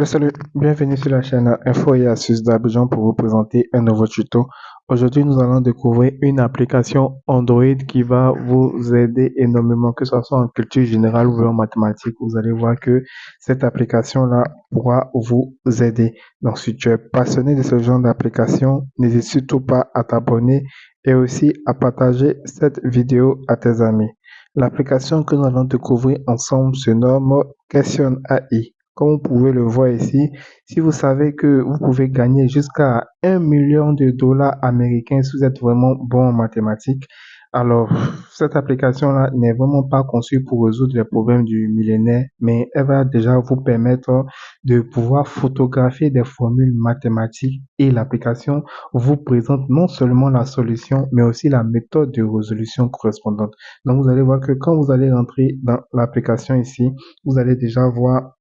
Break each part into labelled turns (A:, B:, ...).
A: Salut, bienvenue sur la chaîne Info et Astuces d'Abidjan pour vous présenter un nouveau tuto. Aujourd'hui, nous allons découvrir une application Android qui va vous aider énormément, que ce soit en culture générale ou en mathématiques. Vous allez voir que cette application-là pourra vous aider. Donc, si tu es passionné de ce genre d'application, n'hésite surtout pas à t'abonner et aussi à partager cette vidéo à tes amis. L'application que nous allons découvrir ensemble se nomme Question AI. Comme vous pouvez le voir ici, si vous savez que vous pouvez gagner jusqu'à 1 million de dollars américains si vous êtes vraiment bon en mathématiques, alors cette application-là n'est vraiment pas conçue pour résoudre les problèmes du millénaire, mais elle va déjà vous permettre de pouvoir photographier des formules mathématiques et l'application vous présente non seulement la solution, mais aussi la méthode de résolution correspondante. Donc vous allez voir que quand vous allez rentrer dans l'application ici, vous allez déjà voir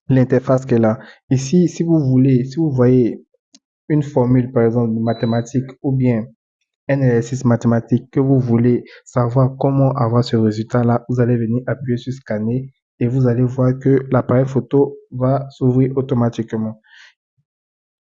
A: l'interface qu'elle a. Ici, si vous voulez, si vous voyez une formule, par exemple, de mathématiques ou bien un exercice mathématique que vous voulez savoir comment avoir ce résultat-là, vous allez venir appuyer sur scanner et vous allez voir que l'appareil photo va s'ouvrir automatiquement.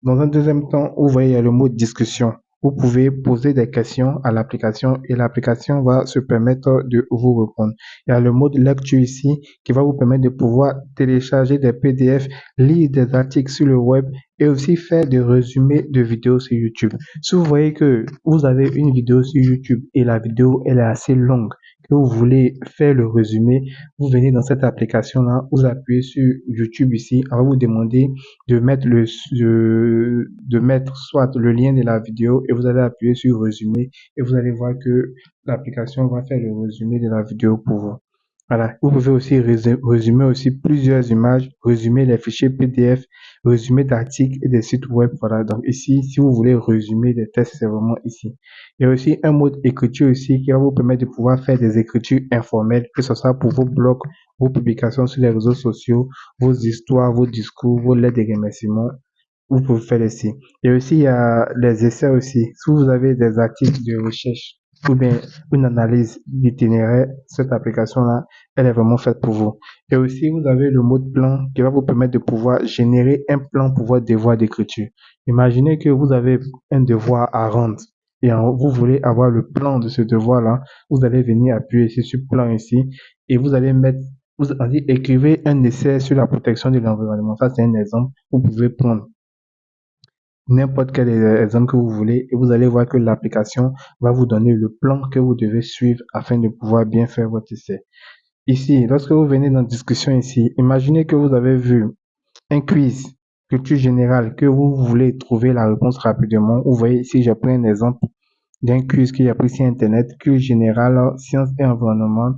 A: Dans un deuxième temps, vous voyez, il y a le mot discussion. Vous pouvez poser des questions à l'application et l'application va se permettre de vous répondre. Il y a le mode lecture ici qui va vous permettre de pouvoir télécharger des PDF, lire des articles sur le web et aussi faire des résumés de vidéos sur YouTube. Si vous voyez que vous avez une vidéo sur YouTube et la vidéo elle est assez longue, que vous voulez faire le résumé, vous venez dans cette application-là, vous appuyez sur YouTube ici, on va vous demander de mettre de mettre soit le lien de la vidéo et vous allez appuyer sur résumé et vous allez voir que l'application va faire le résumé de la vidéo pour vous. Voilà, vous pouvez aussi résumer aussi plusieurs images, résumer les fichiers PDF, résumer d'articles et des sites web. Voilà, donc ici, si vous voulez résumer des textes, c'est vraiment ici. Il y a aussi un mode écriture ici qui va vous permettre de pouvoir faire des écritures informelles, que ce soit pour vos blogs, vos publications sur les réseaux sociaux, vos histoires, vos discours, vos lettres de remerciements. Vous pouvez faire ici. Et aussi, il y a les essais aussi. Si vous avez des articles de recherche ou bien une analyse d'itinéraire, cette application-là, elle est vraiment faite pour vous. Et aussi, vous avez le mode plan qui va vous permettre de pouvoir générer un plan pour votre devoir d'écriture. Imaginez que vous avez un devoir à rendre et vous voulez avoir le plan de ce devoir-là. Vous allez venir appuyer ici sur plan ici et vous allez mettre, vous allez écrivez un essai sur la protection de l'environnement. Ça, c'est un exemple. Vous pouvez prendre n'importe quel exemple que vous voulez et vous allez voir que l'application va vous donner le plan que vous devez suivre afin de pouvoir bien faire votre essai. Ici, lorsque vous venez dans discussion ici, imaginez que vous avez vu un quiz culture générale que vous voulez trouver la réponse rapidement. Vous voyez ici, j'ai pris un exemple d'un quiz qu'il y a pris sur Internet, culture générale, sciences et environnement.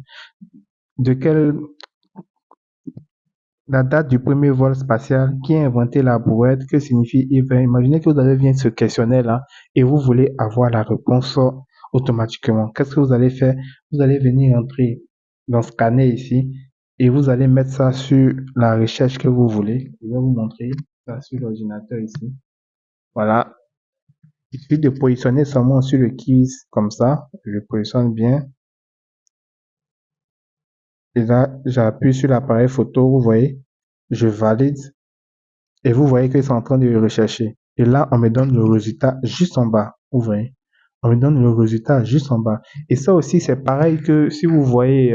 A: De quel La date du premier vol spatial, qui a inventé la brouette, que signifie hiver? Imaginez que vous avez bien ce questionnaire-là et vous voulez avoir la réponse automatiquement. Qu'est-ce que vous allez faire? Vous allez venir entrer dans Scanner ici et vous allez mettre ça sur la recherche que vous voulez. Je vais vous montrer ça sur l'ordinateur ici. Voilà. Il suffit de positionner seulement sur le quiz comme ça. Je positionne bien. Et là, j'appuie sur l'appareil photo, vous voyez. Je valide. Et vous voyez qu'ils sont en train de le rechercher. Et là, on me donne le résultat juste en bas. Vous voyez? On me donne le résultat juste en bas. Et ça aussi, c'est pareil que si vous voyez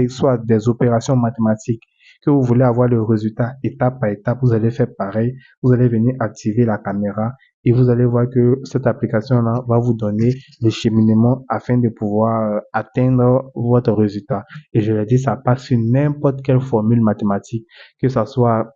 A: soit des opérations mathématiques, que vous voulez avoir le résultat étape par étape, vous allez faire pareil. Vous allez venir activer la caméra et vous allez voir que cette application-là va vous donner le cheminement afin de pouvoir atteindre votre résultat. Et je l'ai dit, ça passe sur n'importe quelle formule mathématique, que ça soit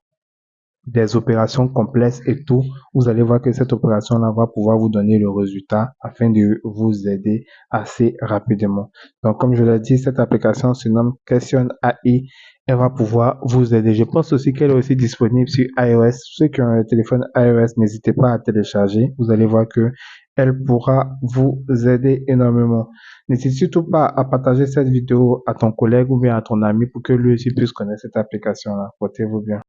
A: des opérations complexes et tout, vous allez voir que cette opération-là va pouvoir vous donner le résultat afin de vous aider assez rapidement. Donc, comme je l'ai dit, cette application se nomme Question AI. Elle va pouvoir vous aider. Je pense aussi qu'elle est aussi disponible sur iOS. Ceux qui ont un téléphone iOS, n'hésitez pas à télécharger. Vous allez voir que elle pourra vous aider énormément. N'hésite surtout pas à partager cette vidéo à ton collègue ou bien à ton ami pour que lui aussi puisse connaître cette application-là. Portez-vous bien.